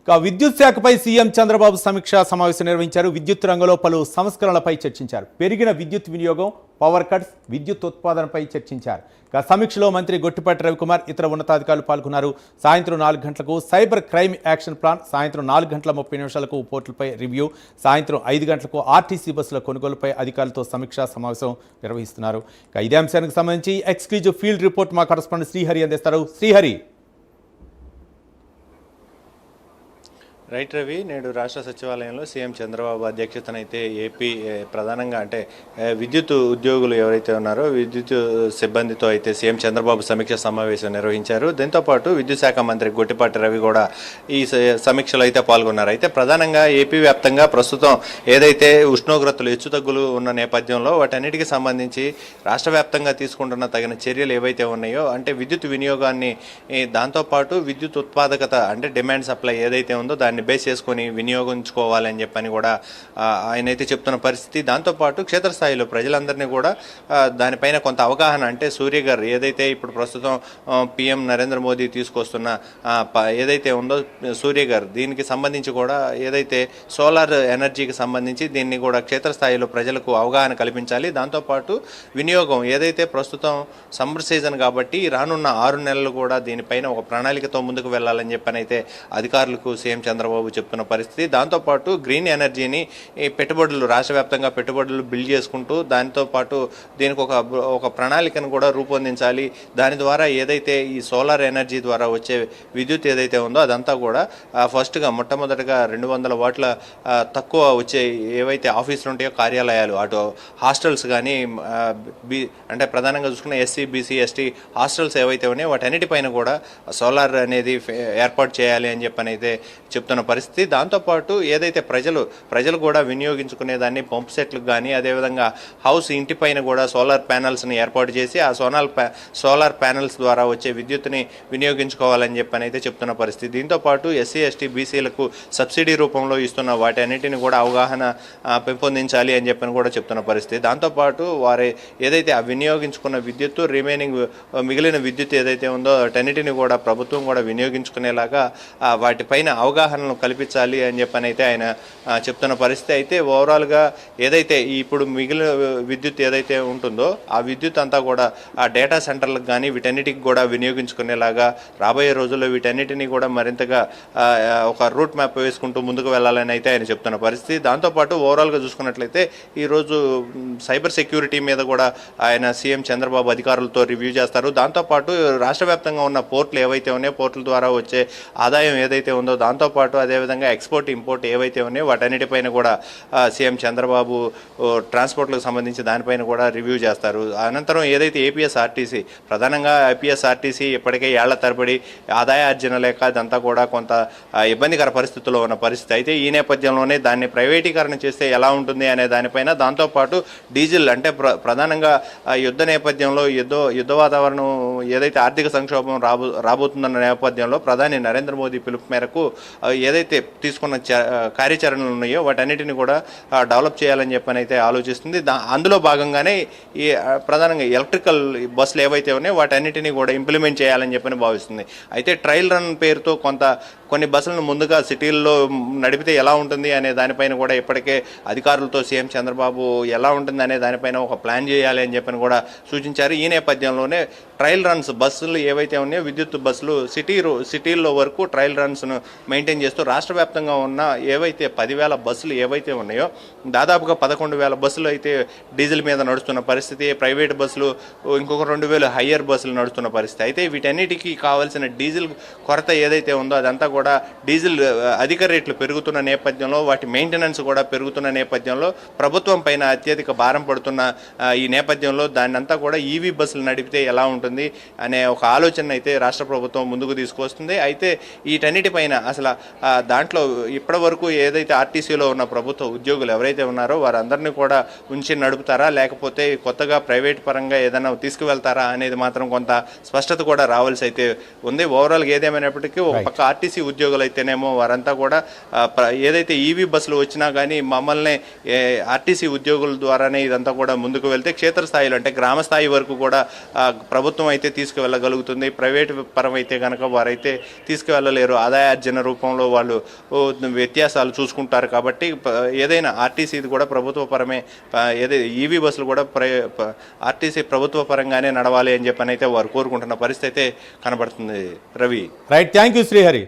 విద్యుత్ శాఖపై సీఎం చంద్రబాబు సమీక్షా సమావేశం నిర్వహించారు. విద్యుత్ రంగంలో పలు సంస్కరణలపై చర్చించారు. పెరిగిన విద్యుత్ వినియోగం, పవర్ కట్స్, విద్యుత్ ఉత్పాదనపై చర్చించారు. సమీక్షలో మంత్రి గొట్టిపాటి రవికుమార్, ఇతర ఉన్నతాధికారులు పాల్గొన్నారు. సాయంత్రం 4 గంటలకు సైబర్ క్రైమ్ యాక్షన్ ప్లాన్, సాయంత్రం 4:30 పోర్టులపై రివ్యూ, సాయంత్రం 5 గంటలకు ఆర్టీసీ బస్సుల కొనుగోలుపై అధికారులతో సమీక్షా సమావేశం నిర్వహిస్తున్నారు. ఇదే అంశానికి సంబంధించి ఎక్స్క్లూజివ్ ఫీల్డ్ రిపోర్ట్ మా కరెస్పాండెంట్ శ్రీహరి అందిస్తారు. శ్రీహరి. రైట్ రవి, నేడు రాష్ట్ర సచివాలయంలో సీఎం చంద్రబాబు అధ్యక్షతన అయితే ఏపీ ప్రధానంగా అంటే విద్యుత్ ఉద్యోగులు ఎవరైతే ఉన్నారో విద్యుత్ సిబ్బందితో అయితే సీఎం చంద్రబాబు సమీక్ష సమావేశం నిర్వహించారు. దీంతోపాటు విద్యుత్ శాఖ మంత్రి గొట్టిపాటి రవి కూడా ఈ సమీక్షలో అయితే పాల్గొన్నారు. అయితే ప్రధానంగా ఏపీ వ్యాప్తంగా ప్రస్తుతం ఏదైతే ఉష్ణోగ్రతలు హెచ్చుతగ్గులు ఉన్న నేపథ్యంలో వాటన్నిటికీ సంబంధించి రాష్ట్ర వ్యాప్తంగా తీసుకుంటున్న తగిన చర్యలు ఏవైతే ఉన్నాయో అంటే విద్యుత్ వినియోగాన్ని, దాంతోపాటు విద్యుత్ ఉత్పాదకత అంటే డిమాండ్ సప్లై ఏదైతే ఉందో దాన్ని బేస్ చేసుకొని వినియోగించుకోవాలని చెప్పని కూడా ఆయన అయితే చెప్తున్న పరిస్థితి. దాంతోపాటు క్షేత్రస్థాయిలో ప్రజలందరినీ కూడా దానిపైన కొంత అవగాహన, అంటే సూర్యగర్ ఏదైతే ఇప్పుడు ప్రస్తుతం పిఎం నరేంద్ర మోదీ తీసుకొస్తున్న ఏదైతే ఉందో సూర్యగర్, దీనికి సంబంధించి కూడా ఏదైతే సోలార్ ఎనర్జీకి సంబంధించి దీన్ని కూడా క్షేత్రస్థాయిలో ప్రజలకు అవగాహన కల్పించాలి. దాంతోపాటు వినియోగం ఏదైతే ప్రస్తుతం సమ్మర్ సీజన్ కాబట్టి రానున్న 6 నెలలు కూడా దీనిపైన ఒక ప్రణాళికతో ముందుకు వెళ్ళాలని చెప్పని అయితే అధికారులకు సీఎం చంద్రబాబు చెప్తున్న పరిస్థితి. దాంతోపాటు గ్రీన్ ఎనర్జీని పెట్టుబడులు రాష్ట్ర వ్యాప్తంగా పెట్టుబడులు బిల్డ్ చేసుకుంటూ దాంతోపాటు దీనికి ఒక ప్రణాళికను కూడా రూపొందించాలి. దాని ద్వారా ఏదైతే ఈ సోలార్ ఎనర్జీ ద్వారా వచ్చే విద్యుత్ ఏదైతే ఉందో అదంతా కూడా ఫస్ట్గా మొట్టమొదటిగా 200 వాట్ల తక్కువ వచ్చే ఏవైతే ఆఫీసులు ఉంటాయో కార్యాలయాలు, అటు హాస్టల్స్ కానీ అంటే ప్రధానంగా చూసుకున్న ఎస్సీ, బీసీ, ఎస్టీ హాస్టల్స్ ఏవైతే ఉన్నాయో వాటన్నిటిపైన కూడా సోలార్ అనేది ఏర్పాటు చేయాలి అని చెప్పని అయితే చెప్తున్న పరిస్థితి. దాంతోపాటు ఏదైతే ప్రజలు కూడా వినియోగించుకునే దాన్ని పంప్ సెట్లకు కానీ అదేవిధంగా హౌస్ ఇంటిపైన కూడా సోలార్ ప్యానల్స్ని ఏర్పాటు చేసి ఆ సోలార్ ప్యానల్స్ ద్వారా వచ్చే విద్యుత్తుని వినియోగించుకోవాలని చెప్పని అయితే చెప్తున్న పరిస్థితి. దీంతోపాటు ఎస్సీ, ఎస్టీ, బీసీలకు సబ్సిడీ రూపంలో ఇస్తున్న వాటి అన్నిటిని కూడా అవగాహన పెంపొందించాలి అని చెప్పని కూడా చెప్తున్న పరిస్థితి. దాంతోపాటు వారి ఏదైతే ఆ వినియోగించుకున్న విద్యుత్తు మిగిలిన విద్యుత్ ఏదైతే ఉందో వాటన్నిటిని కూడా ప్రభుత్వం కూడా వినియోగించుకునేలాగా వాటిపైన అవగాహనను కల్పించాలి అని చెప్పని అయితే ఆయన చెప్తున్న పరిస్థితి. అయితే ఓవరాల్గా ఏదైతే ఇప్పుడు మిగిలిన విద్యుత్ ఏదైతే ఉంటుందో ఆ విద్యుత్ అంతా కూడా ఆ డేటా సెంటర్లకు కానీ వీటన్నిటికి కూడా వినియోగించుకునేలాగా రాబోయే రోజుల్లో వీటన్నిటినీ కూడా మరింతగా ఒక రూట్ మ్యాప్ వేసుకుంటూ ముందుకు వెళ్ళాలని అయితే ఆయన చెప్తున్న పరిస్థితి. దాంతోపాటు ఓవరాల్గా చూసుకున్నట్లయితే ఈరోజు సైబర్ సెక్యూరిటీ మీద కూడా ఆయన సీఎం చంద్రబాబు అధికారులతో రివ్యూ చేస్తారు. దాంతోపాటు రాష్ట్ర వ్యాప్తంగా ఉన్న పోర్టులు ఏవైతే ఉన్నాయో పోర్టుల ద్వారా వచ్చే ఆదాయం ఏదైతే ఉందో దాంతోపాటు అదేవిధంగా ఎక్స్పోర్ట్, ఇంపోర్ట్ ఏవైతే ఉన్నాయో వాటన్నిటిపైన కూడా సీఎం చంద్రబాబు ట్రాన్స్పోర్ట్లకు సంబంధించి దానిపైన కూడా రివ్యూ చేస్తారు. అనంతరం ఏదైతే ఏపీఎస్ఆర్టీసీ, ప్రధానంగా ఏపీఎస్ఆర్టీసీ ఇప్పటికే ఏళ్ల తరబడి ఆదాయార్జన లేక అదంతా కూడా కొంత ఇబ్బందికర పరిస్థితుల్లో ఉన్న పరిస్థితి. అయితే ఈ నేపథ్యంలోనే దాన్ని ప్రైవేటీకరణ చేస్తే ఎలా ఉంటుంది అనే దానిపైన, దాంతోపాటు డీజిల్ అంటే ప్రధానంగా యుద్ధ నేపథ్యంలో యుద్ధ వాతావరణం ఏదైతే ఆర్థిక సంక్షోభం రాబోతుందన్న నేపథ్యంలో ప్రధాని నరేంద్ర మోదీ పిలుపు మేరకు ఏదైతే తీసుకున్న కార్యాచరణలు ఉన్నాయో వాటన్నిటిని కూడా డెవలప్ చేయాలని చెప్పని అయితే ఆలోచిస్తుంది. అందులో భాగంగానే ఈ ప్రధానంగా ఎలక్ట్రికల్ బస్సులు ఏవైతే ఉన్నాయో వాటన్నిటిని కూడా ఇంప్లిమెంట్ చేయాలని చెప్పని భావిస్తుంది. అయితే ట్రయల్ రన్ పేరుతో కొన్ని బస్సులను ముందుగా సిటీల్లో నడిపితే ఎలా ఉంటుంది అనే దానిపైన కూడా ఇప్పటికే అధికారులతో సీఎం చంద్రబాబు ఎలా ఉంటుంది అనే దానిపైన ఒక ప్లాన్ చేయాలి అని చెప్పని కూడా సూచించారు. ఈ నేపథ్యంలోనే ట్రయల్ రన్స్ బస్సులు ఏవైతే ఉన్నాయో విద్యుత్ బస్సులు సిటీల్లో వరకు ట్రయల్ రన్స్ను మెయింటైన్ చేస్తూ రాష్ట్ర వ్యాప్తంగా ఉన్న ఏవైతే 10,000 బస్సులు ఏవైతే ఉన్నాయో దాదాపుగా 11,000 బస్సులు అయితే డీజిల్ మీద నడుస్తున్న పరిస్థితి. ప్రైవేట్ బస్సులు ఇంకొక 2,000 హయ్యర్ బస్సులు నడుస్తున్న పరిస్థితి. అయితే వీటన్నిటికీ కావాల్సిన డీజిల్ కొరత ఏదైతే ఉందో అదంతా కూడా డీజిల్ అధిక రేట్లు పెరుగుతున్న నేపథ్యంలో వాటి మెయింటెనెన్స్ కూడా పెరుగుతున్న నేపథ్యంలో ప్రభుత్వం పైన అత్యధిక భారం పడుతున్న ఈ నేపథ్యంలో దాన్ని అంతా కూడా ఈవీ బస్సులు నడిపితే ఎలా ఉంటుంది అనే ఒక ఆలోచన అయితే రాష్ట్ర ప్రభుత్వం ముందుకు తీసుకొస్తుంది. అయితే వీటన్నిటిపైన అసలు దాంట్లో ఇప్పటి వరకు ఏదైతే ఆర్టీసీలో ఉన్న ప్రభుత్వ ఉద్యోగులు ఎవరైతే ఉన్నారో వారందరినీ కూడా ఉంచి నడుపుతారా లేకపోతే కొత్తగా ప్రైవేట్ పరంగా ఏదైనా తీసుకువెళ్తారా అనేది మాత్రం కొంత స్పష్టత కూడా రావాల్సి అయితే ఉంది. ఓవరాల్గా ఏదేమైనప్పటికీ ఒక పక్క ఆర్టీసీ ఉద్యోగులు అయితేనేమో వారంతా కూడా ఏదైతే ఈవీ బస్సులు వచ్చినా కానీ మమ్మల్ని ఆర్టీసీ ఉద్యోగుల ద్వారానే ఇదంతా కూడా ముందుకు వెళ్తే క్షేత్రస్థాయిలో అంటే గ్రామ స్థాయి వరకు కూడా ప్రభుత్వం ప్రభుత్వం అయితే తీసుకువెళ్ళగలుగుతుంది. ప్రైవేట్ పరం అయితే కనుక వారైతే తీసుకువెళ్ళలేరు. ఆదాయార్జన రూపంలో వాళ్ళు వ్యత్యాసాలు చూసుకుంటారు. కాబట్టి ఏదైనా ఆర్టీసీది కూడా ప్రభుత్వ పరమే, ఈవీ బస్సులు కూడా ఆర్టీసీ ప్రభుత్వ పరంగానే నడవాలి అని చెప్పని అయితే వారు కోరుకుంటున్న పరిస్థితి అయితే కనబడుతుంది. Ravi. Right, thank you Srihari.